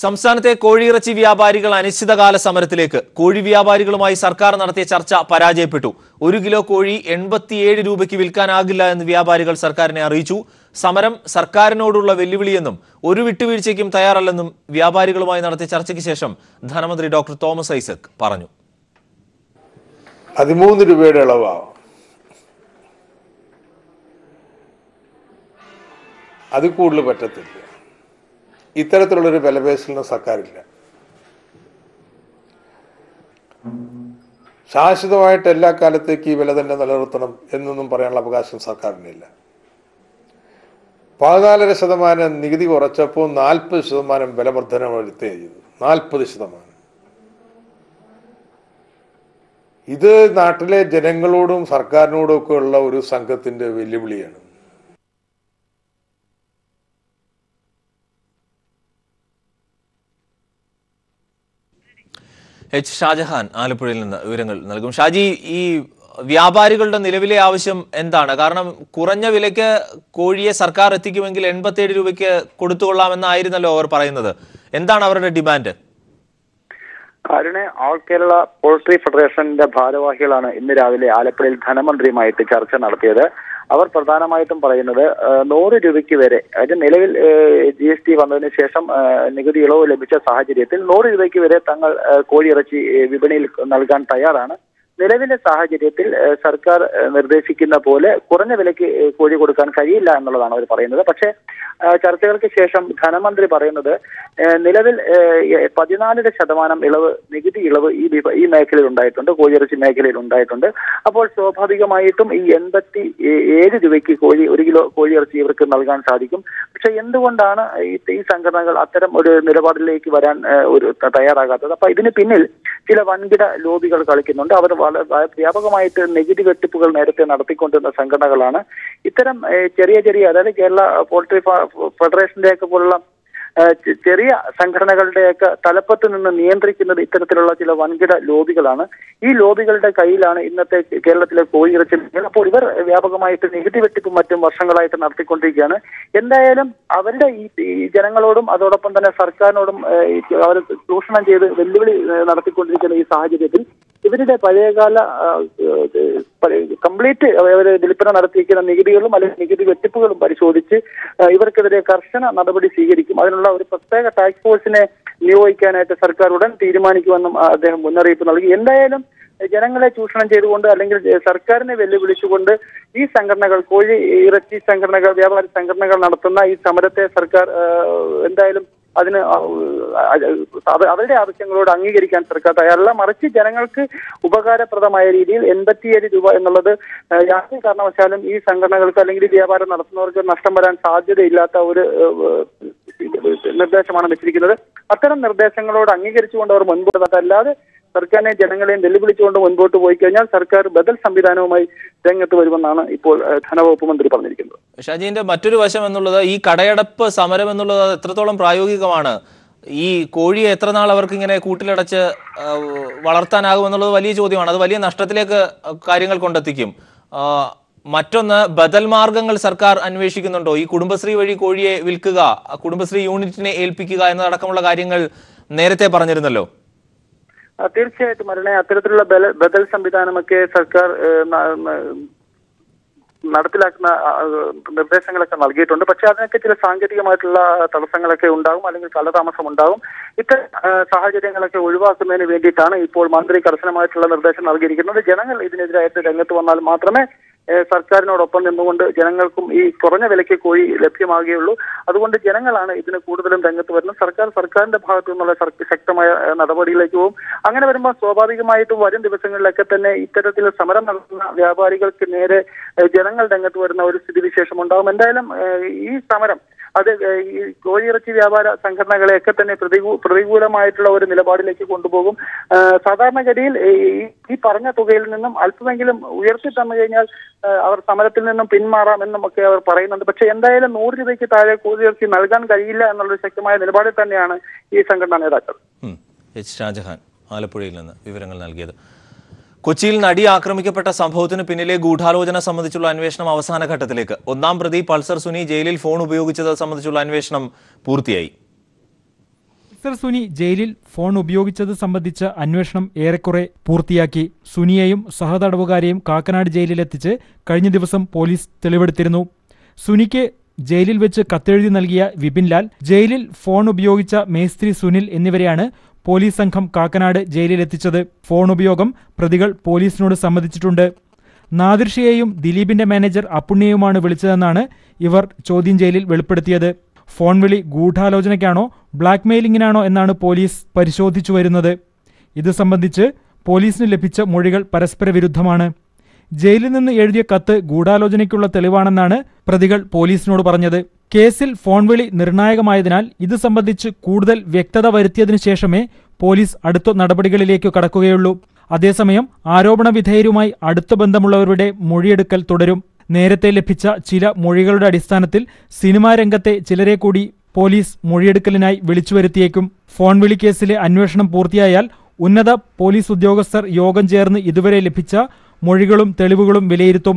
സംസ്ഥാനത്തെ കോഴിയിറച്ചി വ്യാപാരികൾ അനിശ്ചിതകാല സമരത്തിലേക്ക്. കോഴി വ്യാപാരികളുമായി സർക്കാർ നടത്തിയ ചർച്ച പരാജയപ്പെട്ടു. 1 കിലോ കോഴി 87 രൂപയ്ക്ക് വിൽക്കാനാകില്ല എന്ന് വ്യാപാരികൾ സർക്കാരിനെ അറിയിച്ചു. സമരം സർക്കാരിനോടുള്ള വെല്ലുവിളിയെന്നും ഒരു വിട്ടുവീഴ്ചയ്ക്കും തയ്യാറല്ലെന്നും വ്യാപാരികളുമായി നടത്തിയ ചർച്ചയ്ക്ക് ശേഷം ധനമന്ത്രി ഡോക്ടർ തോമസ് ഐസക് പറഞ്ഞു. 13 രൂപയുടെ ഇളവാണ്. അത് കൂടുതൽ പറ്റത്തില്ല. ഇത്തരത്തിലുള്ളൊരു വിലപേശലിന് സർക്കാരില്ല. ശാശ്വതമായിട്ട് എല്ലാ കാലത്തേക്ക് ഈ വില തന്നെ നിലനിർത്തണം എന്നൊന്നും പറയാനുള്ള അവകാശം സർക്കാരിനില്ല. 14.5% നികുതി കുറച്ചപ്പോൾ 40% വില വർധന വരുത്തുകയും ചെയ്തു. 40%. ഇത് നാട്ടിലെ ജനങ്ങളോടും സർക്കാരിനോടും ഒക്കെ ഉള്ള ഒരു സംഘത്തിന്റെ വെല്ലുവിളിയാണ്. എച്ച് ഷാജഹാൻ ആലപ്പുഴയിൽ നിന്ന് വിവരങ്ങൾ നൽകും. ഷാജി, ഈ വ്യാപാരികളുടെ നിലവിലെ ആവശ്യം എന്താണ്? കാരണം കുറഞ്ഞ വിലയ്ക്ക് കോഴിയെ സർക്കാർ എത്തിക്കുമെങ്കിൽ 87 രൂപയ്ക്ക് കൊടുത്തുകൊള്ളാമെന്നായിരുന്നല്ലോ അവർ പറയുന്നത്. എന്താണ് അവരുടെ ഡിമാൻഡ്? അരുണെ, ഓൾ കേരള പോൾട്രി ഫെഡറേഷന്റെ ഭാരവാഹികളാണ് ഇന്ന് രാവിലെ ആലപ്പുഴയിൽ ധനമന്ത്രിയുമായിട്ട് ചർച്ച നടത്തിയത്. അവർ പ്രധാനമായിട്ടും പറയുന്നത് 100 രൂപയ്ക്ക് വരെ, അതായത് നിലവിൽ GST വന്നതിന് ശേഷം നികുതി ഇളവ് ലഭിച്ച സാഹചര്യത്തിൽ 100 രൂപയ്ക്ക് വരെ തങ്ങൾ കോഴിയിറച്ചി വിപണിയിൽ നൽകാൻ തയ്യാറാണ്. നിലവിലെ സാഹചര്യത്തിൽ സർക്കാർ നിർദ്ദേശിക്കുന്ന പോലെ കുറഞ്ഞ വിലയ്ക്ക് കോഴി കൊടുക്കാൻ കഴിയില്ല എന്നുള്ളതാണ് അവർ പറയുന്നത്. പക്ഷേ ചർച്ചകൾക്ക് ശേഷം ധനമന്ത്രി പറയുന്നത് നിലവിൽ 14% ഇളവ്, നികുതി ഇളവ് ഈ മേഖലയിൽ ഉണ്ടായിട്ടുണ്ട്, കോഴിയിറച്ചി മേഖലയിൽ ഉണ്ടായിട്ടുണ്ട്. അപ്പോൾ സ്വാഭാവികമായിട്ടും ഈ 87 രൂപയ്ക്ക് 1 കിലോ കോഴിയിറച്ചി ഇവർക്ക് നൽകാൻ സാധിക്കും. പക്ഷെ എന്തുകൊണ്ടാണ് ഈ സംഘടനകൾ അത്തരം ഒരു നിലപാടിലേക്ക് വരാൻ തയ്യാറാകാത്തത്? അപ്പൊ ഇതിന് പിന്നിൽ ചില വൻകിട ലോബികൾ കളിക്കുന്നുണ്ട്. അവർ വ്യാപകമായിട്ട് നികുതി വെട്ടിപ്പുകൾ നേരത്തെ നടത്തിക്കൊണ്ടിരുന്ന സംഘടനകളാണ്. ഇത്തരം ചെറിയ അതായത് കേരള പോൾട്രി ഫെഡറേഷന്റെയൊക്കെ പോലുള്ള ചെറിയ സംഘടനകളുടെയൊക്കെ തലപ്പത്ത് നിന്ന് നിയന്ത്രിക്കുന്നത് ഇത്തരത്തിലുള്ള ചില വൻകിട ലോബികളാണ്. ഈ ലോബികളുടെ കയ്യിലാണ് ഇന്നത്തെ കേരളത്തിലെ കോഴിയിറച്ചി. അപ്പോൾ ഇവർ വ്യാപകമായിട്ട് നികുതി വെട്ടിപ്പും മറ്റും വർഷങ്ങളായിട്ട് നടത്തിക്കൊണ്ടിരിക്കുകയാണ്. എന്തായാലും അവരുടെ ഈ ജനങ്ങളോടും അതോടൊപ്പം തന്നെ സർക്കാരിനോടും അവർ ചൂഷണം ചെയ്ത് വെല്ലുവിളി നടത്തിക്കൊണ്ടിരിക്കുന്ന ഈ സാഹചര്യത്തിൽ ഇവരുടെ പഴയകാല കംപ്ലീറ്റ് അവർ വിൽപ്പന നടത്തിയിരിക്കുന്ന നികുതികളും അല്ലെങ്കിൽ നികുതി വെട്ടിപ്പുകളും പരിശോധിച്ച് ഇവർക്കെതിരെ കർശന നടപടി സ്വീകരിക്കും. അതിനുള്ള ഒരു പ്രത്യേക ടാസ്ക് ഫോഴ്സിനെ നിയോഗിക്കാനായിട്ട് സർക്കാർ ഉടൻ തീരുമാനിക്കുമെന്നും അദ്ദേഹം മുന്നറിയിപ്പ് നൽകി. എന്തായാലും ജനങ്ങളെ ചൂഷണം ചെയ്തുകൊണ്ട് അല്ലെങ്കിൽ സർക്കാരിനെ വെല്ലുവിളിച്ചുകൊണ്ട് ഈ സംഘടനകൾ, കോഴി ഇറച്ചി സംഘടനകൾ, വ്യാപാരി സംഘടനകൾ നടത്തുന്ന ഈ സമരത്തെ സർക്കാർ എന്തായാലും അതിന് അവരുടെ ആവശ്യങ്ങളോട് അംഗീകരിക്കാൻ സർക്കാർ തയ്യാറല്ല. മറിച്ച് ജനങ്ങൾക്ക് ഉപകാരപ്രദമായ രീതിയിൽ 87 രൂപ എന്നുള്ളത് യാതൊരു കാരണവശാലും ഈ സംഘടനകൾക്ക് അല്ലെങ്കിൽ ഈ വ്യാപാരം നടത്തുന്നവർക്ക് നഷ്ടം വരാൻ സാധ്യതയില്ലാത്ത ഒരു നിർദ്ദേശമാണ് വെച്ചിരിക്കുന്നത്. അത്തരം നിർദ്ദേശങ്ങളോട് അംഗീകരിച്ചുകൊണ്ട് അവർ മുൻപോട്ട്, അല്ലാതെ സർക്കാരിനെ ജനങ്ങളെയും വെല്ലുവിളിച്ചുകൊണ്ട് മുൻപോട്ട് പോയി കഴിഞ്ഞാൽ സർക്കാർ ബദൽ സംവിധാനവുമായി രംഗത്ത് വരുമെന്നാണ് ഇപ്പോൾ ധനവകുപ്പ് മന്ത്രി പറഞ്ഞിരിക്കുന്നത്. ഷാജിന്റെ മറ്റൊരു വശം എന്നുള്ളത് ഈ കടയടപ്പ് സമരം എന്നുള്ളത് എത്രത്തോളം പ്രായോഗികമാണ്? ഈ കോഴിയെ എത്ര നാൾ അവർക്ക് ഇങ്ങനെ കൂട്ടിലടച്ച് വളർത്താനാകുമെന്നുള്ളത് വലിയ ചോദ്യമാണ്. അത് വലിയ നഷ്ടത്തിലേക്ക് കാര്യങ്ങൾ കൊണ്ടെത്തിക്കും. മറ്റൊന്ന്, ബദൽ മാർഗങ്ങൾ സർക്കാർ അന്വേഷിക്കുന്നുണ്ടോ? ഈ കുടുംബശ്രീ വഴി കോഴിയെ വിൽക്കുക, കുടുംബശ്രീ യൂണിറ്റിനെ ഏൽപ്പിക്കുക എന്നതടക്കമുള്ള കാര്യങ്ങൾ നേരത്തെ പറഞ്ഞിരുന്നല്ലോ. തീർച്ചയായിട്ടും അരുണേ, അത്തരത്തിലുള്ള ബദൽ സംവിധാനമൊക്കെ സർക്കാർ നടപ്പിലാക്കുന്ന നിർദ്ദേശങ്ങളൊക്കെ നൽകിയിട്ടുണ്ട്. പക്ഷെ അതിനൊക്കെ ചില സാങ്കേതികമായിട്ടുള്ള തടസ്സങ്ങളൊക്കെ ഉണ്ടാകും, അല്ലെങ്കിൽ കാലതാമസം ഉണ്ടാകും. ഇത്തരം സാഹചര്യങ്ങളൊക്കെ ഒഴിവാക്കുന്നതിന് വേണ്ടിയിട്ടാണ് ഇപ്പോൾ മന്ത്രി കർശനമായിട്ടുള്ള നിർദ്ദേശം നൽകിയിരിക്കുന്നത്. ജനങ്ങൾ ഇതിനെതിരായിട്ട് രംഗത്ത് വന്നാൽ മാത്രമേ സർക്കാരിനോടൊപ്പം നിന്നുകൊണ്ട് ജനങ്ങൾക്കും ഈ കുറഞ്ഞ വിലയ്ക്ക് കോഴി ലഭ്യമാകുകയുള്ളൂ. അതുകൊണ്ട് ജനങ്ങളാണ് ഇതിന് കൂടുതലും രംഗത്ത് വരുന്നത്. സർക്കാരിന്റെ ഭാഗത്തു നിന്നുള്ള ശക്തമായ നടപടിയിലേക്ക് പോകും. അങ്ങനെ വരുമ്പോൾ സ്വാഭാവികമായിട്ടും വരും ദിവസങ്ങളിലൊക്കെ തന്നെ ഇത്തരത്തിൽ സമരം നടത്തുന്ന വ്യാപാരികൾക്ക് നേരെ ജനങ്ങൾ രംഗത്ത് വരുന്ന ഒരു സ്ഥിതിവിശേഷം ഉണ്ടാകും. എന്തായാലും ഈ സമരം അത് ഈ കോഴിയിറച്ചി വ്യാപാര സംഘടനകളെയൊക്കെ തന്നെ പ്രതികൂലമായിട്ടുള്ള ഒരു നിലപാടിലേക്ക് കൊണ്ടുപോകും. സാധാരണഗതിയിൽ ഈ പറഞ്ഞ തുകയിൽ നിന്നും അല്പമെങ്കിലും ഉയർത്തി തന്നു കഴിഞ്ഞാൽ അവർ സമരത്തിൽ നിന്നും പിന്മാറാമെന്നും ഒക്കെ അവർ പറയുന്നുണ്ട്. പക്ഷെ എന്തായാലും 100 രൂപയ്ക്ക് താഴെ കോഴിയിറച്ചി നൽകാൻ കഴിയില്ല എന്നുള്ളൊരു ശക്തമായ നിലപാടിൽ തന്നെയാണ് ഈ സംഘടനാ നേതാക്കൾ. എച്ച് ഷാജഹാൻ ആലപ്പുഴയിൽ നിന്ന് വിവരങ്ങൾ നൽകിയത്. കൊച്ചിയിൽ നടി ആക്രമിക്കപ്പെട്ട സംഭവത്തിന് പിന്നിലെ ഗൂഢാലോചന സംബന്ധിച്ചുള്ള അന്വേഷണം അവസാന ഘട്ടത്തിലേക്ക്. ഒന്നാം പ്രതി പൾസർ സുനി ജയിലിൽ ഫോൺ ഉപയോഗിച്ചത് സംബന്ധിച്ചുള്ള അന്വേഷണം പൂർത്തിയായി. ഗാങ്സ്റ്റർ സുനി ജയിലിൽ ഫോൺ ഉപയോഗിച്ചത് സംബന്ധിച്ച അന്വേഷണം ഏറെക്കുറെ പൂർത്തിയാക്കി. സുനിയെയും സഹതടവുകാരെയും കാക്കനാട് ജയിലിലെത്തിച്ച് കഴിഞ്ഞ ദിവസം പോലീസ് തെളിവെടുത്തിരുന്നു. സുനിക്ക് ജയിലിൽ വെച്ച് കത്തെഴുതി നൽകിയ വിപിൻലാൽ, ജയിലിൽ ഫോൺ ഉപയോഗിച്ച മേസ്ത്രി സുനിൽ എന്നിവരെയാണ് പോലീസ് സംഘം കാക്കനാട് ജയിലിലെത്തിച്ചത്. ഫോൺ ഉപയോഗം പ്രതികൾ പോലീസിനോട് സമ്മതിച്ചിട്ടുണ്ട്. നാദിർഷയെയും ദിലീപിന്റെ മാനേജർ അപ്പുണ്ണിയുമാണ് വിളിച്ചതെന്നാണ് ഇവർ ചോദ്യം ചെയ്യലിൽ വെളിപ്പെടുത്തിയത്. ഫോൺ വിളി ഗൂഢാലോചനയ്ക്കാണോ ബ്ലാക്ക് മെയിലിംഗിനാണോ എന്നാണ് പോലീസ് പരിശോധിച്ചു വരുന്നത്. ഇത് സംബന്ധിച്ച് പോലീസിന് ലഭിച്ച മൊഴികൾ പരസ്പര വിരുദ്ധമാണ്. ജയിലിൽ നിന്ന് എഴുതിയ കത്ത് ഗൂഢാലോചനയ്ക്കുള്ള തെളിവാണെന്നാണ് പ്രതികൾ പോലീസിനോട് പറഞ്ഞത്. കേസിൽ ഫോൺ വിളി നിർണായകമായതിനാൽ ഇത് സംബന്ധിച്ച് കൂടുതൽ വ്യക്തത വരുത്തിയതിനു ശേഷമേ പോലീസ് അടുത്ത നടപടികളിലേക്ക് കടക്കുകയുള്ളൂ. അതേസമയം ആരോപണ വിധേയരുമായി അടുത്ത ബന്ധമുള്ളവരുടെ മൊഴിയെടുക്കൽ തുടരും. നേരത്തെ ലഭിച്ച ചില മൊഴികളുടെ അടിസ്ഥാനത്തിൽ സിനിമാ രംഗത്തെ ചിലരെ കൂടി പോലീസ് മൊഴിയെടുക്കലിനായി വിളിച്ചുവരുത്തിയേക്കും. ഫോൺ വിളി കേസിലെ അന്വേഷണം പൂർത്തിയായാൽ ഉന്നത പോലീസ് ഉദ്യോഗസ്ഥർ യോഗം ചേർന്ന് ഇതുവരെ ലഭിച്ച മൊഴികളും തെളിവുകളും വിലയിരുത്തും.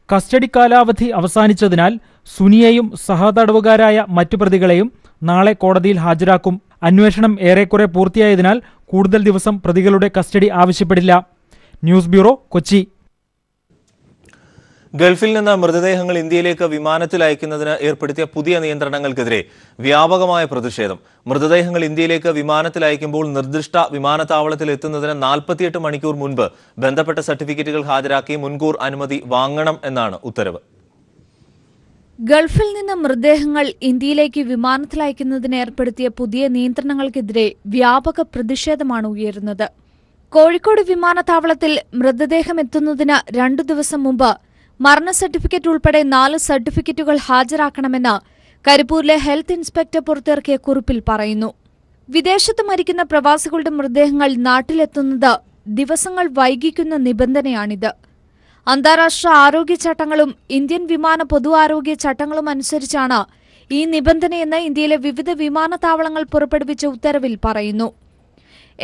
കസ്റ്റഡി കാലാവധി അവസാനിച്ചതിനാൽ സുനിയെയും സഹതടവുകാരായ മറ്റു പ്രതികളെയും നാളെ കോടതിയിൽ ഹാജരാക്കും. അന്വേഷണം ഏറെക്കുറെ പൂർത്തിയായതിനാൽ കൂടുതൽ ദിവസം പ്രതികളുടെ കസ്റ്റഡി ആവശ്യപ്പെടില്ല. News bureau, Kochi. ഗൾഫിൽ നിന്ന് മൃതദേഹങ്ങൾ ഇന്ത്യയിലേക്ക് വിമാനത്തിൽ അയക്കുന്നതിന് ഏർപ്പെടുത്തിയ പുതിയ നിയന്ത്രണങ്ങൾക്കെതിരെ വ്യാപകമായ പ്രതിഷേധം. മൃതദേഹങ്ങൾ ഇന്ത്യയിലേക്ക് വിമാനത്തിൽ അയക്കുമ്പോൾ നിർദ്ദിഷ്ട വിമാനത്താവളത്തിൽ എത്തുന്നതിന് 48 മണിക്കൂർ മുൻപ് ബന്ധപ്പെട്ട സർട്ടിഫിക്കറ്റുകൾ ഹാജരാക്കി മുൻകൂർ അനുമതി വാങ്ങണം എന്നാണ് ഉത്തരവ്. ഗൾഫിൽ നിന്ന് മൃതദേഹങ്ങൾ ഇന്ത്യയിലേക്ക് വിമാനത്തിൽ അയക്കുന്നതിന് ഏർപ്പെടുത്തിയ പുതിയ നിയന്ത്രണങ്ങൾക്കെതിരെ വ്യാപക പ്രതിഷേധമാണ് ഉയരുന്നത്. കോഴിക്കോട് വിമാനത്താവളത്തിൽ മൃതദേഹം എത്തുന്നതിന് 2 ദിവസം മുമ്പ് മരണ സർട്ടിഫിക്കറ്റ് ഉൾപ്പെടെ 4 സർട്ടിഫിക്കറ്റുകൾ ഹാജരാക്കണമെന്ന് കരിപ്പൂരിലെ ഹെൽത്ത് ഇൻസ്പെക്ടർ പുറത്തിറക്കിയ കുറിപ്പിൽ പറയുന്നു. വിദേശത്ത് മരിക്കുന്ന പ്രവാസികളുടെ മൃതദേഹങ്ങൾ നാട്ടിലെത്തുന്നത് ദിവസങ്ങൾ വൈകിക്കുന്ന നിബന്ധനയാണിത്. അന്താരാഷ്ട്ര ആരോഗ്യ ചട്ടങ്ങളും ഇന്ത്യൻ വിമാന പൊതു ആരോഗ്യ ചട്ടങ്ങളും അനുസരിച്ചാണ് ഈ നിബന്ധനയെന്ന് ഇന്ത്യയിലെ വിവിധ വിമാനത്താവളങ്ങൾ പുറപ്പെടുവിച്ച ഉത്തരവിൽ പറയുന്നു.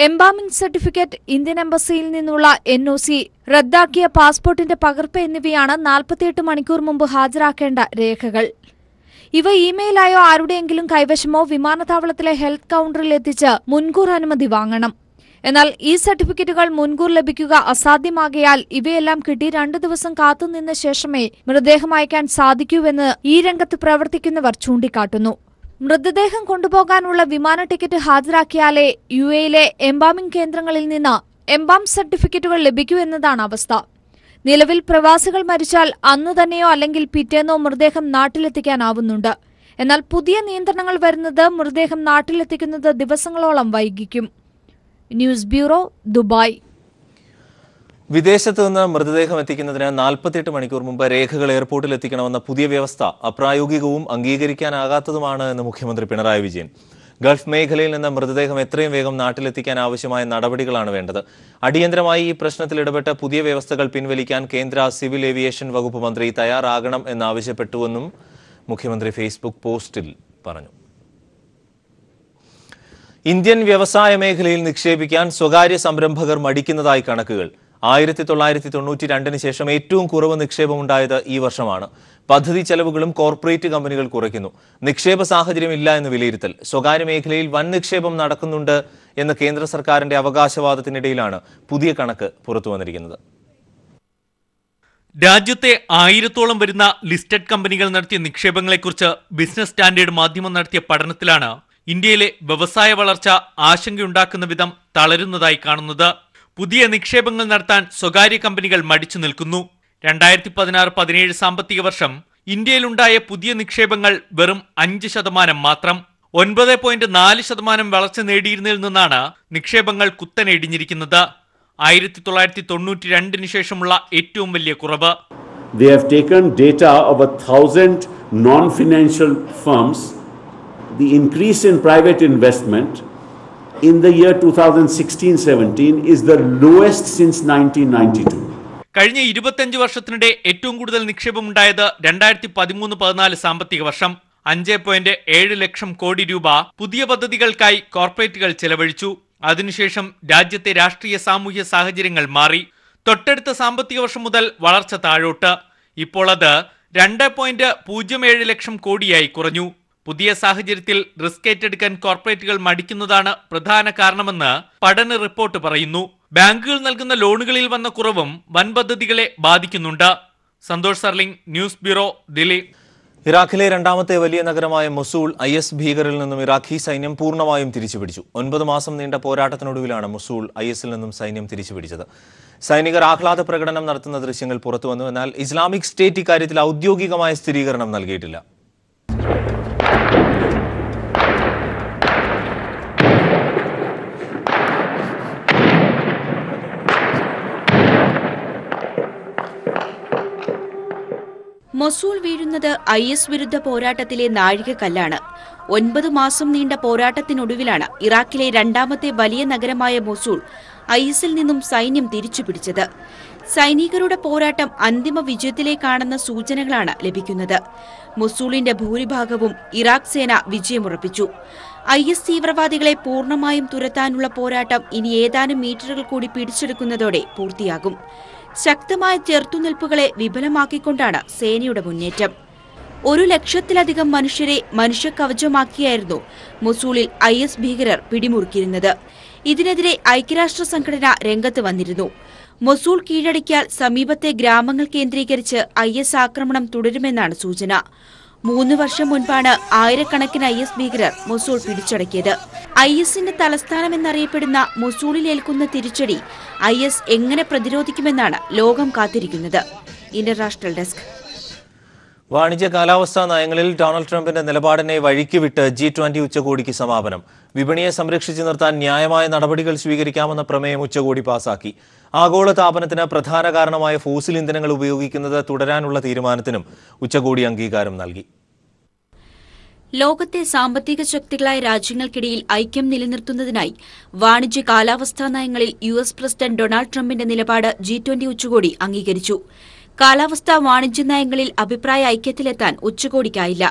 എംബാമിംഗ് സർട്ടിഫിക്കറ്റ്, ഇന്ത്യൻ എംബസിയിൽ നിന്നുള്ള NOC, റദ്ദാക്കിയ പാസ്പോർട്ടിന്റെ പകർപ്പ് എന്നിവയാണ് 48 മണിക്കൂർ മുമ്പ് ഹാജരാക്കേണ്ട രേഖകൾ. ഇവ ഇമെയിലായോ ആരുടെയെങ്കിലും കൈവശമോ വിമാനത്താവളത്തിലെ ഹെൽത്ത് കൌണ്ടറിൽ എത്തിച്ച് മുൻകൂർ അനുമതി വാങ്ങണം. എന്നാൽ ഈ സർട്ടിഫിക്കറ്റുകൾ മുൻകൂർ ലഭിക്കുക അസാധ്യമാകയാൽ ഇവയെല്ലാം കിട്ടി 2 ദിവസം കാത്തുനിന്ന ശേഷമേ മൃതദേഹം അയക്കാൻ സാധിക്കൂവെന്ന് ഈ രംഗത്ത് പ്രവർത്തിക്കുന്നവർ ചൂണ്ടിക്കാട്ടുന്നു. മൃതദേഹം കൊണ്ടുപോകാനുള്ള വിമാന ടിക്കറ്റ് ഹാജരാക്കിയാലേ UAE-യിലെ എംബാമിംഗ് കേന്ദ്രങ്ങളിൽ നിന്ന് എംബാം സർട്ടിഫിക്കറ്റുകൾ ലഭിക്കൂ എന്നതാണ് അവസ്ഥ. നിലവിൽ പ്രവാസികൾ മരിച്ചാൽ അന്നു തന്നെയോ അല്ലെങ്കിൽ പിറ്റേന്നോ മൃതദേഹം നാട്ടിലെത്തിക്കാനാവുന്നുണ്ട്. എന്നാൽ പുതിയ നിയന്ത്രണങ്ങൾ വരുന്നത് മൃതദേഹം നാട്ടിലെത്തിക്കുന്നത് ദിവസങ്ങളോളം വൈകിക്കും. News bureau, Dubai. വിദേശത്ത് നിന്ന് മൃതദേഹം എത്തിക്കുന്നതിന് 48 മണിക്കൂർ മുമ്പ് രേഖകൾ എയർപോർട്ടിൽ എത്തിക്കണമെന്ന പുതിയ വ്യവസ്ഥ അപ്രായോഗികവും അംഗീകരിക്കാനാകാത്തതുമാണ് എന്ന് മുഖ്യമന്ത്രി പിണറായി വിജയൻ. ഗൾഫ് മേഖലയിൽ നിന്ന് മൃതദേഹം എത്രയും വേഗം നാട്ടിലെത്തിക്കാൻ ആവശ്യമായ നടപടികളാണ് വേണ്ടത്. അടിയന്തരമായി ഈ പ്രശ്നത്തിൽ ഇടപെട്ട് പുതിയ വ്യവസ്ഥകൾ പിൻവലിക്കാൻ കേന്ദ്ര സിവിൽ ഏവിയേഷൻ വകുപ്പ് മന്ത്രി തയ്യാറാകണം എന്നാവശ്യപ്പെട്ടുവെന്നും മുഖ്യമന്ത്രി ഫേസ്ബുക്ക് പോസ്റ്റിൽ പറഞ്ഞു. ഇന്ത്യൻ വ്യവസായ മേഖലയിൽ നിക്ഷേപിക്കാൻ സ്വകാര്യ സംരംഭകർ മടിക്കുന്നതായി കണക്കുകൾ. 1992 ശേഷം ഏറ്റവും കുറവ് നിക്ഷേപമുണ്ടായത് ഈ വർഷമാണ്. പദ്ധതി ചെലവുകളും കോർപ്പറേറ്റ് കമ്പനികൾ കുറയ്ക്കുന്നു. നിക്ഷേപ സാഹചര്യം ഇല്ല എന്ന് വിലയിരുത്തൽ. സ്വകാര്യ മേഖലയിൽ വൻ നിക്ഷേപം നടക്കുന്നുണ്ട് എന്ന കേന്ദ്ര സർക്കാരിന്റെ അവകാശവാദത്തിനിടയിലാണ് പുതിയ കണക്ക് പുറത്തുവന്നിരിക്കുന്നത്. രാജ്യത്തെ 1000-ഓളം വരുന്ന ലിസ്റ്റഡ് കമ്പനികൾ നടത്തിയ നിക്ഷേപങ്ങളെക്കുറിച്ച് ബിസിനസ് സ്റ്റാൻഡേർഡ് മാധ്യമം നടത്തിയ പഠനത്തിലാണ് ഇന്ത്യയിലെ വ്യവസായ വളർച്ച ആശങ്കയുണ്ടാക്കുന്ന വിധം തളരുന്നതായി കാണുന്നത്. പുതിയ നിക്ഷേപങ്ങൾ നടത്താൻ സ്വകാര്യ കമ്പനികൾ മടിച്ചു നിൽക്കുന്നു. 2016-17 സാമ്പത്തിക വർഷം ഇന്ത്യയിലുണ്ടായ പുതിയ നിക്ഷേപങ്ങൾ വെറും 5% മാത്രം. 9.4% വളർച്ച നേടിയിരുന്നതിൽ നിന്നാണ് നിക്ഷേപങ്ങൾ കുത്തനെ ഇടിഞ്ഞിരിക്കുന്നത്. 1992 ശേഷമുള്ള ഏറ്റവും വലിയ കുറവ്. They have taken data of 1,000 non-financial firms. The increase in private investment in the year 2016-17 is the lowest since 1992. കഴിഞ്ഞ 25 വർഷത്തിനിടെ ഏറ്റവും കൂടുതൽ നിക്ഷേപം ഉണ്ടായത് 2013-14 സാമ്പത്തിക വർഷം. 5.7 ലക്ഷം കോടി രൂപ പുതിയ പദ്ധതികൾക്കായി കോർപ്പറേറ്റുകൾ ചെലവഴിച്ചു. അതിനുശേഷം രാജ്യത്തെ രാഷ്ട്രീയ സാമൂഹ്യ സാഹചര്യങ്ങൾ മാറി. തൊട്ടടുത്ത സാമ്പത്തിക വർഷം മുതൽ വളർച്ച താഴോട്ട്. ഇപ്പോൾ അത് 2.07 ലക്ഷം കോടിയായി കുറഞ്ഞു. പുതിയ സാഹചര്യത്തിൽ റിസ്ക് ഏറ്റെടുക്കാൻ കോർപ്പറേറ്റുകൾ മടിക്കുന്നതാണ് പ്രധാന കാരണമെന്ന് പഠന റിപ്പോർട്ട് പറയുന്നു. ബാങ്കുകൾ നൽകുന്ന ലോണുകളിൽ വന്ന കുറവും വൻ പദ്ധതികളെ ബാധിക്കുന്നുണ്ട്. Santhosh സർലിംഗ്, news bureau, Delhi. ഇറാഖിലെ രണ്ടാമത്തെ വലിയ നഗരമായ മൊസൂൾ IS ഭീകരിൽ നിന്നും ഇറാഖി സൈന്യം പൂർണ്ണമായും തിരിച്ചുപിടിച്ചു. 9 മാസം നീണ്ട പോരാട്ടത്തിനൊടുവിലാണ് മൊസൂൾ ISൽ നിന്നും സൈന്യം തിരിച്ചുപിടിച്ചത്. സൈനികർ ആഹ്ലാദ പ്രകടനം നടത്തുന്ന ദൃശ്യങ്ങൾ പുറത്തുവന്നു. എന്നാൽ ഇസ്ലാമിക് സ്റ്റേറ്റ് ഇക്കാര്യത്തിൽ ഔദ്യോഗികമായ സ്ഥിരീകരണം നൽകിയിട്ടില്ല. മൊസൂൾ വീഴുന്നത് IS വിരുദ്ധ പോരാട്ടത്തിലെ നാഴികക്കല്ലാണ്. 9 മാസം നീണ്ട പോരാട്ടത്തിനൊടുവിലാണ് ഇറാഖിലെ രണ്ടാമത്തെ വലിയ നഗരമായ മൊസൂൾ ISൽ നിന്നും സൈന്യം തിരിച്ചുപിടിച്ചത്. സൈനികരുടെ പോരാട്ടം അന്തിമ വിജയത്തിലേക്കാണെന്ന സൂചനകളാണ് ലഭിക്കുന്നത്. മൊസൂളിന്റെ ഭൂരിഭാഗവും ഇറാഖ് സേന വിജയമുറപ്പിച്ചു. IS തീവ്രവാദികളെ പൂർണ്ണമായും തുരത്താനുള്ള പോരാട്ടം ഇനി ഏതാനും മീറ്ററുകൾ കൂടി പിടിച്ചെടുക്കുന്നതോടെ പൂർത്തിയാകും. ശക്തമായ ചെറുത്തുനിൽപ്പുകളെ വിപുലമാക്കിക്കൊണ്ടാണ് സേനയുടെ മുന്നേറ്റം. 100,000-ലധികം മനുഷ്യരെ മനുഷ്യകവചമാക്കിയായിരുന്നു മൊസൂളിൽ IS ഭീകരർ പിടിമുറുക്കിയിരുന്നത്. ഇതിനെതിരെ ഐക്യരാഷ്ട്ര സംഘടന രംഗത്ത് വന്നിരുന്നു. മൊസൂൾ കീഴടക്കിയാൽ സമീപത്തെ ഗ്രാമങ്ങൾ കേന്ദ്രീകരിച്ച് IS ആക്രമണം തുടരുമെന്നാണ് സൂചന. 3 വർഷം മുൻപാണ് ആയിരക്കണക്കിന് IS ഭീകരർ മൊസൂൾ പിടിച്ചടക്കിയത്. ISന്റെ തലസ്ഥാനമെന്നറിയപ്പെടുന്ന മൊസൂളിൽ ഏൽക്കുന്ന തിരിച്ചടി IS എങ്ങനെ പ്രതിരോധിക്കുമെന്നാണ് ലോകം കാത്തിരിക്കുന്നത്. International desk. വാണിജ്യ കാലാവസ്ഥാ നയങ്ങളിൽ ഡൊണാൾഡ് ട്രംപിന്റെ നിലപാടിനെ വഴിക്കുവിട്ട് G20 ഉച്ചകോടിക്ക് സമാപനം. വിപണിയെ സംരക്ഷിച്ചു നിർത്താൻ ന്യായമായ നടപടികൾ സ്വീകരിക്കാമെന്ന പ്രമേയം ഉച്ചകോടി പാസാക്കി. ആഗോള താപനത്തിന് പ്രധാന കാരണമായ ഫോസിൽ ഇന്ധനങ്ങൾ ഉപയോഗിക്കുന്നത് തുടരാനുള്ള തീരുമാനത്തിനും ഉച്ചകോടി അംഗീകാരം നൽകി. ലോകത്തെ സാമ്പത്തിക ശക്തികളായ രാജ്യങ്ങൾക്കിടയിൽ ഐക്യം നിലനിർത്തുന്നതിനായി വാണിജ്യ കാലാവസ്ഥാ നയങ്ങളിൽ US പ്രസിഡന്റ് ഡൊണാൾഡ് ട്രംപിന്റെ നിലപാട് G20 ഉച്ചകോടി അംഗീകരിച്ചു. കാലാവസ്ഥാ വാണിജ്യ നയങ്ങളിൽ അഭിപ്രായ ഐക്യത്തിലെത്താൻ ഉച്ചകോടിക്കായില്ല.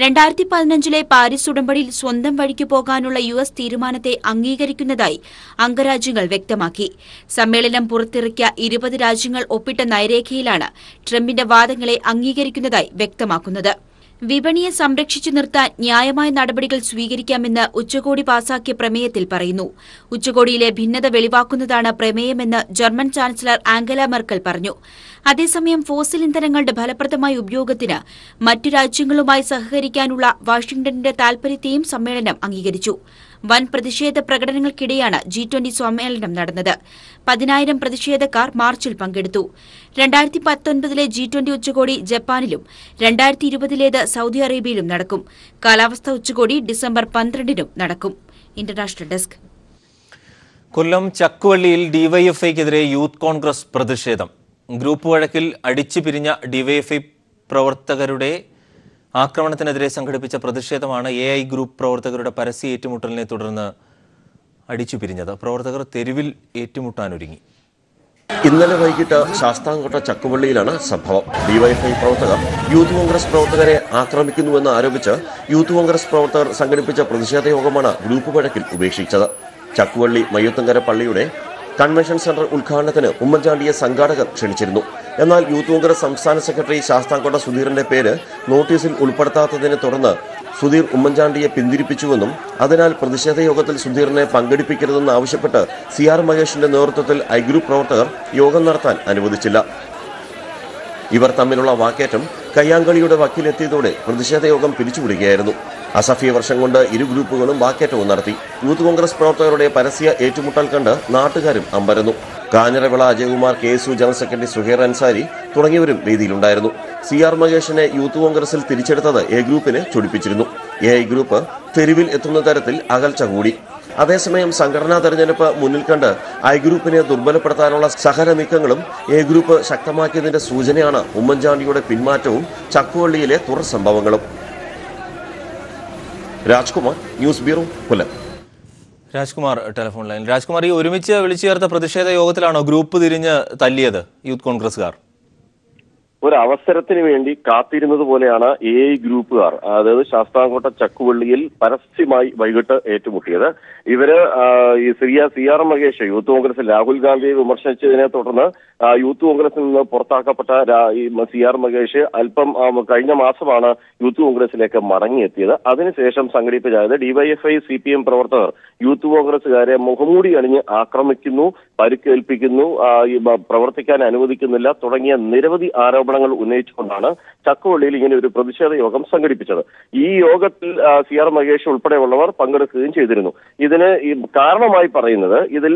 2015 പാരീസ് ഉടമ്പടിയിൽ സ്വന്തം വഴിക്ക് പോകാനുള്ള US തീരുമാനത്തെ അംഗീകരിക്കുന്നതായി അംഗരാജ്യങ്ങൾ വ്യക്തമാക്കി. സമ്മേളനം പുറത്തിറക്കിയ 20 രാജ്യങ്ങൾ ഒപ്പിട്ട നയരേഖയിലാണ് ട്രംപിന്റെ വാദങ്ങളെ അംഗീകരിക്കുന്നതായി വ്യക്തമാക്കുന്നത്. വിപണിയെ സംരക്ഷിച്ചു നിർത്താൻ ന്യായമായ നടപടികൾ സ്വീകരിക്കാമെന്ന് ഉച്ചകോടി പാസാക്കിയ പ്രമേയത്തിൽ പറയുന്നു. ഉച്ചകോടിയിലെ ഭിന്നത വെളിവാക്കുന്നതാണ് പ്രമേയമെന്ന് ജർമ്മൻ ചാൻസലർ ആംഗല മെർക്കൽ പറഞ്ഞു. അതേസമയം ഫോസിൽ ഇന്ധനങ്ങളുടെ ഫലപ്രദമായ ഉപയോഗത്തിന് മറ്റു രാജ്യങ്ങളുമായി സഹകരിക്കാനുള്ള വാഷിംഗ്ടണിന്റെ താൽപര്യത്തെയും സമ്മേളനം അംഗീകരിച്ചു. വൻ പ്രതിഷേധ പ്രകടനങ്ങൾക്കിടെയാണ് G20 സമ്മേളനം നടന്നത്. 10,000 പ്രതിഷേധക്കാർ മാർച്ചിൽ പങ്കെടുത്തു. 2019 G20 ഉച്ചകോടി ജപ്പാനിലും 2020 സൗദി അറേബ്യയിലും നടക്കും. കാലാവസ്ഥാ ഉച്ചകോടി ഡിസംബർ 12 നടക്കും. International desk. കൊല്ലം ചക്കുവള്ളിയിൽ DYFIക്കെതിരെ യൂത്ത് കോൺഗ്രസ് പ്രതിഷേധം. ഗ്രൂപ്പ് വഴക്കിൽ അടിച്ചു പിരിഞ്ഞ DYFI പ്രവർത്തകരുടെ ആക്രമണത്തിനെതിരെ സംഘടിപ്പിച്ച പ്രതിഷേധമാണ് AI ഗ്രൂപ്പ് പ്രവർത്തകരുടെ പരസ്യ ഏറ്റുമുട്ടലിനെ തുടർന്ന് അടിച്ചുപിരിഞ്ഞത്. പ്രവർത്തകർ തെരുവിൽ ഏറ്റുമുട്ടാനൊരുങ്ങി. ഇന്നലെ വൈകിട്ട് ശാസ്താംകോട്ട ചക്കുവള്ളിയിലാണ് സംഭവം. DYFI പ്രവർത്തകർ യൂത്ത് കോൺഗ്രസ് പ്രവർത്തകരെ ആക്രമിക്കുന്നുവെന്ന് ആരോപിച്ച് യൂത്ത് കോൺഗ്രസ് പ്രവർത്തകർ സംഘടിപ്പിച്ച പ്രതിഷേധ യോഗമാണ് ഗ്രൂപ്പ് വഴക്കിൽ ഉപേക്ഷിച്ചത്. ചക്കുവള്ളി മയ്യത്തുങ്കര പള്ളിയുടെ കൺവെൻഷൻ സെന്റർ ഉദ്ഘാടനത്തിന് ഉമ്മൻചാണ്ടിയെ സംഘാടകർ ക്ഷണിച്ചിരുന്നു. എന്നാൽ യൂത്ത് കോൺഗ്രസ് സംസ്ഥാന സെക്രട്ടറി ശാസ്താംകോട്ട സുധീറിന്റെ പേര് നോട്ടീസിൽ ഉൾപ്പെടുത്താത്തതിനെ തുടർന്ന് സുധീർ ഉമ്മൻചാണ്ടിയെ പിന്തിരിപ്പിച്ചുവെന്നും അതിനാൽ പ്രതിഷേധ യോഗത്തിൽ സുധീറിനെ പങ്കെടുപ്പിക്കരുതെന്ന് ആവശ്യപ്പെട്ട് CR മഹേഷിന്റെ നേതൃത്വത്തിൽ I ഗ്രൂപ്പ് പ്രവർത്തകർ യോഗം നടത്താൻ അനുവദിച്ചില്ല. ഇവർ തമ്മിലുള്ള വാക്കേറ്റം കയ്യാങ്കളിയുടെ വക്കിലെത്തിയതോടെ പ്രതിഷേധ യോഗം പിരിച്ചുവിടുകയായിരുന്നു. അസഫിയ വർഷം കൊണ്ട് ഇരു ഗ്രൂപ്പുകളും വാക്കേറ്റവും നടത്തി. യൂത്ത് കോൺഗ്രസ് പ്രവർത്തകരുടെ പരസ്യ ഏറ്റുമുട്ടൽ കണ്ട് നാട്ടുകാരും അമ്പരന്നു. Kanjiravila Ajayakumar, KSU general secretary Suhair Ansari തുടങ്ങിയവരും വേദിയിലുണ്ടായിരുന്നു. CR മഹേഷിനെ യൂത്ത് കോൺഗ്രസിൽ തിരിച്ചെടുത്തത് A ഗ്രൂപ്പിനെ ചൊടിപ്പിച്ചിരുന്നു. AI ഗ്രൂപ്പ് തെരുവിൽ എത്തുന്ന തരത്തിൽ അകൽച്ച കൂടി. അതേസമയം സംഘടനാ തെരഞ്ഞെടുപ്പ് മുന്നിൽ കണ്ട് I ഗ്രൂപ്പിനെ ദുർബലപ്പെടുത്താനുള്ള സഹന നീക്കങ്ങളും A ഗ്രൂപ്പ് ശക്തമാക്കിയതിന്റെ സൂചനയാണ് ഉമ്മൻചാണ്ടിയുടെ പിന്മാറ്റവും ചക്കുവള്ളിയിലെ തുടർ സംഭവങ്ങളും. Rajkumar, news bureau, Kollam. Rajkumar telephone line. Rajkumar, ഈ ഒരുമിച്ച് വിളിച്ചു ചേർത്ത പ്രതിഷേധ യോഗത്തിലാണോ ഗ്രൂപ്പ് തിരിഞ്ഞ് തല്ലിയത് യൂത്ത് കോൺഗ്രസുകാർ? ഒരു അവസരത്തിന് വേണ്ടി കാത്തിരുന്നത് പോലെയാണ് AI ഗ്രൂപ്പുകാർ, അതായത് ശാസ്താംകോട്ട ചക്കുവള്ളിയിൽ പരസ്യമായി വൈകിട്ട് ഏറ്റുമുട്ടിയത്. ഇവര് ഈ CR മഹേഷ് യൂത്ത് കോൺഗ്രസിൽ രാഹുൽ ഗാന്ധിയെ വിമർശിച്ചതിനെ തുടർന്ന് യൂത്ത് കോൺഗ്രസിൽ നിന്ന് പുറത്താക്കപ്പെട്ട CR മഹേഷ് അല്പം കഴിഞ്ഞ മാസമാണ് യൂത്ത് കോൺഗ്രസിലേക്ക് മടങ്ങിയെത്തിയത്. അതിനുശേഷം സംഘടിപ്പിച്ചത് DYFI CPM പ്രവർത്തകർ യൂത്ത് കോൺഗ്രസുകാരെ മുഖംമൂടി അണിഞ്ഞ് ആക്രമിക്കുന്നു, പരിക്കേൽപ്പിക്കുന്നു, പ്രവർത്തിക്കാൻ അനുവദിക്കുന്നില്ല തുടങ്ങിയ നിരവധി ആരോപണങ്ങൾ ഉന്നയിച്ചുകൊണ്ടാണ് ചക്കുവള്ളിയിൽ ഇങ്ങനെ ഒരു പ്രതിഷേധ യോഗം സംഘടിപ്പിച്ചത്. ഈ യോഗത്തിൽ CR മഹേഷ് ഉൾപ്പെടെയുള്ളവർ പങ്കെടുക്കുകയും ചെയ്തിരുന്നു. ഇതിന് കാരണമായി പറയുന്നത് ഇതിൽ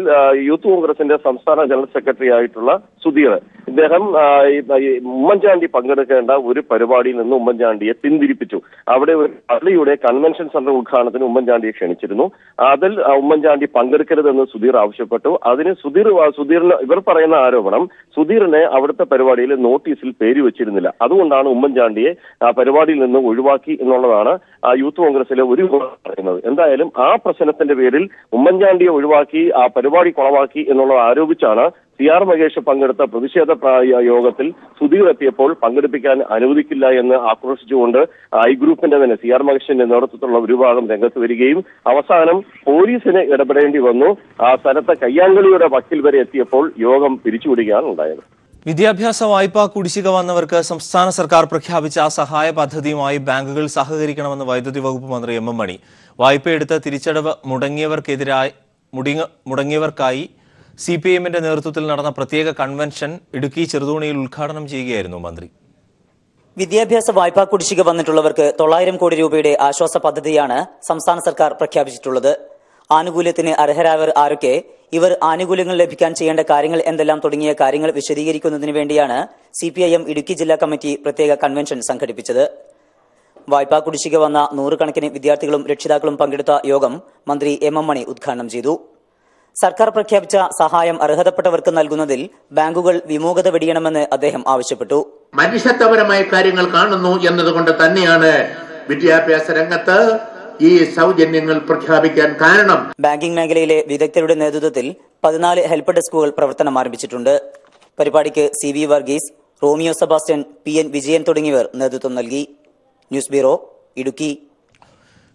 യൂത്ത് കോൺഗ്രസിന്റെ സംസ്ഥാന ജനറൽ സെക്രട്ടറി ആയിട്ടുള്ള സുധീർ, ഇദ്ദേഹം ഉമ്മൻചാണ്ടി പങ്കെടുക്കേണ്ട ഒരു പരിപാടിയിൽ നിന്ന് ഉമ്മൻചാണ്ടിയെ പിന്തിരിപ്പിച്ചു. അവിടെ ഒരു പള്ളിയുടെ കൺവെൻഷൻ സെന്റർ ഉദ്ഘാടനത്തിന് ഉമ്മൻചാണ്ടിയെ ക്ഷണിച്ചിരുന്നു. അതിൽ ഉമ്മൻചാണ്ടി പങ്കെടുക്കരുതെന്ന് സുധീർ ആവശ്യപ്പെട്ടു. അതിന് സുധീറിന് ഇവർ പറയുന്ന ആരോപണം, സുധീറിനെ അവിടുത്തെ പരിപാടിയിൽ നോട്ടീസിൽ പേര് വെച്ചിരുന്നില്ല, അതുകൊണ്ടാണ് ഉമ്മൻചാണ്ടിയെ ആ പരിപാടിയിൽ നിന്ന് ഒഴിവാക്കി എന്നുള്ളതാണ് യൂത്ത് കോൺഗ്രസിലെ ഒരു പറയുന്നത്. എന്തായാലും ആ പ്രശ്നത്തിന്റെ പേരിൽ ഉമ്മൻചാണ്ടിയെ ഒഴിവാക്കി, ആ പരിപാടി കുളവാക്കി എന്നുള്ളത് ആരോപിച്ചാണ് CR മഹേഷ് പങ്കെടുത്ത പ്രതിഷേധ യോഗത്തിൽ സുധീർ എത്തിയപ്പോൾ പങ്കെടുപ്പിക്കാൻ അനുവദിക്കില്ല എന്ന് ആക്രോശിച്ചുകൊണ്ട് ഐ ഗ്രൂപ്പിന്റെ തന്നെ CR മഹേഷിന്റെ നേതൃത്വത്തിലുള്ള ഒരു ഭാഗം രംഗത്ത് വരികയും അവസാനം പോലീസിന് ഇടപെടേണ്ടി വന്നു. ആ സ്ഥലത്തെ കയ്യാങ്കളിയുടെ വക്കിൽ വരെ എത്തിയപ്പോൾ യോഗം പിരിച്ചുവിടുകയാണ് ഉണ്ടായത്. വിദ്യാഭ്യാസ വായ്പാ കുടിശ്ശിക വന്നവർക്ക് സംസ്ഥാന സർക്കാർ പ്രഖ്യാപിച്ച സഹായ പദ്ധതിയുമായി ബാങ്കുകൾ സഹകരിക്കണമെന്ന് വൈദ്യുതി വകുപ്പ് മന്ത്രി M.M. മണി. വായ്പയെടുത്ത് തിരിച്ചടവ് മുടങ്ങിയവർക്കായി CPIMന്റെ നേതൃത്വത്തിൽ നടന്ന പ്രത്യേക കൺവെൻഷൻ ഇടുക്കി ചെറുതോണിയിൽ ഉദ്ഘാടനം ചെയ്യുകയായിരുന്നു മന്ത്രി. വിദ്യാഭ്യാസ വായ്പാ കുടിശ്ശിക വന്നിട്ടുള്ളവർക്ക് 900 കോടി രൂപയുടെ ആശ്വാസ പദ്ധതിയാണ് സംസ്ഥാന സർക്കാർ പ്രഖ്യാപിച്ചിട്ടുള്ളത്. ആനുകൂല്യത്തിന് അർഹരായവർ ആരൊക്കെ, ഇവർ ആനുകൂല്യങ്ങൾ ലഭിക്കാൻ ചെയ്യേണ്ട കാര്യങ്ങൾ എന്തെല്ലാം തുടങ്ങിയ കാര്യങ്ങൾ വിശദീകരിക്കുന്നതിന് വേണ്ടിയാണ് CPIM ഇടുക്കി ജില്ലാ കമ്മിറ്റി പ്രത്യേക കൺവെൻഷൻ സംഘടിപ്പിച്ചത്. വായ്പാ കുടിശ്ശിക വന്ന 100 കണക്കിന് വിദ്യാർത്ഥികളും രക്ഷിതാക്കളും പങ്കെടുത്ത യോഗം മന്ത്രി M.M. മണി ഉദ്ഘാടനം ചെയ്തു. സർക്കാർ പ്രഖ്യാപിച്ച സഹായം അർഹതപ്പെട്ടവർക്ക് നൽകുന്നതിൽ ബാങ്കുകൾ വിമുഖത വെടിയണമെന്ന് അദ്ദേഹം ആവശ്യപ്പെട്ടു. മനുഷ്യത്വപരമായ കാര്യങ്ങൾ കാണുന്നു എന്നതുകൊണ്ട് തന്നെയാണ് വിദ്യാഭ്യാസ രംഗത്ത് ഈ സൗജന്യങ്ങൾ പ്രഖ്യാപിക്കാൻ കാരണം. ബാങ്കിംഗ് മേഖലയിലെ വിദഗ്ധരുടെ നേതൃത്വത്തിൽ 14 ഹെൽപ്പ് ഡെസ്കുകൾ പ്രവർത്തനം ആരംഭിച്ചിട്ടുണ്ട്. പരിപാടിക്ക് CV Varghese, Romeo Sebastian, PN Vijayan തുടങ്ങിയവർ നേതൃത്വം നൽകി. News bureau, Idukki.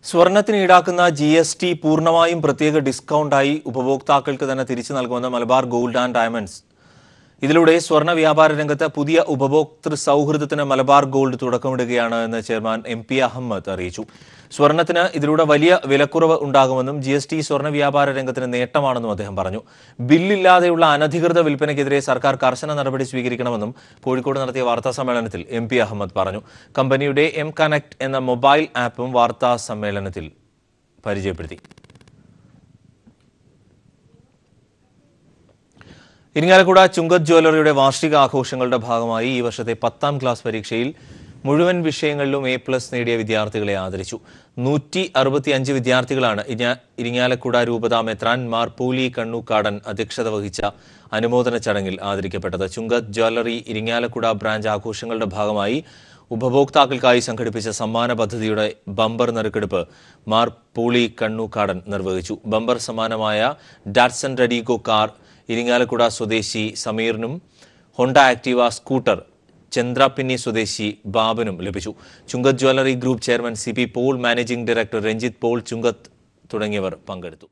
സ്വർണത്തിന് ഈടാക്കുന്ന GST പൂർണ്ണമായും പ്രത്യേക ഡിസ്കൗണ്ടായി ഉപഭോക്താക്കൾക്ക് തന്നെ തിരിച്ചു നൽകുമെന്ന് മലബാർ ഗോൾഡ് ആൻഡ് ഡയമണ്ട്സ്. ഇതിലൂടെ സ്വർണ്ണ വ്യാപാര രംഗത്ത് പുതിയ ഉപഭോക്തൃ സൗഹൃദത്തിന് മലബാർ ഗോൾഡ് തുടക്കമിടുകയാണ് എന്ന് ചെയർമാൻ MP അഹമ്മദ് അറിയിച്ചു. സ്വർണത്തിന് ഇതിലൂടെ വലിയ വിലക്കുറവ് ഉണ്ടാകുമെന്നും GST സ്വർണ്ണ വ്യാപാര രംഗത്തിന് നേട്ടമാണെന്നും അദ്ദേഹം പറഞ്ഞു. ബില്ലില്ലാതെയുള്ള അനധികൃത വിൽപ്പനയ്ക്കെതിരെ സർക്കാർ കർശന നടപടി സ്വീകരിക്കണമെന്നും കോഴിക്കോട് നടത്തിയ വാർത്താ സമ്മേളനത്തിൽ MP അഹമ്മദ് പറഞ്ഞു. കമ്പനിയുടെ M-Connect എന്ന മൊബൈൽ ആപ്പും വാർത്താ സമ്മേളനത്തിൽ പരിചയപ്പെടുത്തി. ഇരിങ്ങാലക്കുട ചുങ്കത്ത് ജ്വല്ലറിയുടെ വാർഷിക ആഘോഷങ്ങളുടെ ഭാഗമായി ഈ വർഷത്തെ 10ാം ക്ലാസ് പരീക്ഷയിൽ മുഴുവൻ വിഷയങ്ങളിലും A+ നേടിയ വിദ്യാർത്ഥികളെ ആദരിച്ചു. 165 വിദ്യാർത്ഥികളാണ് ഇരിങ്ങാലക്കുട രൂപത മെത്രാൻ മാർ പൂലി കണ്ണൂക്കാടൻ അധ്യക്ഷത വഹിച്ച അനുമോദന ചടങ്ങിൽ ആദരിക്കപ്പെട്ടത്. ചുങ്കത്ത് ജ്വല്ലറി ഇരിങ്ങാലക്കുട ബ്രാഞ്ച് ആഘോഷങ്ങളുടെ ഭാഗമായി ഉപഭോക്താക്കൾക്കായി സംഘടിപ്പിച്ച സമ്മാന പദ്ധതിയുടെ ബമ്പർ നറുക്കെടുപ്പ് മാർ പൂലി കണ്ണൂക്കാടൻ നിർവഹിച്ചു. ബമ്പർ സമ്മാനമായ ഡാറ്റ്സൺ റെഡിഗോ കാർ ഇരിങ്ങാലക്കുട സ്വദേശി സമീറിനും ഹോണ്ട ആക്ടീവ സ്കൂട്ടർ ചന്ദ്രാപിന്നി സ്വദേശി ബാബനും ലഭിച്ചു. Chungath jewellery group chairman CP Paul, managing director Ranjith Paul Chungath തുടങ്ങിയവർ പങ്കെടുത്തു.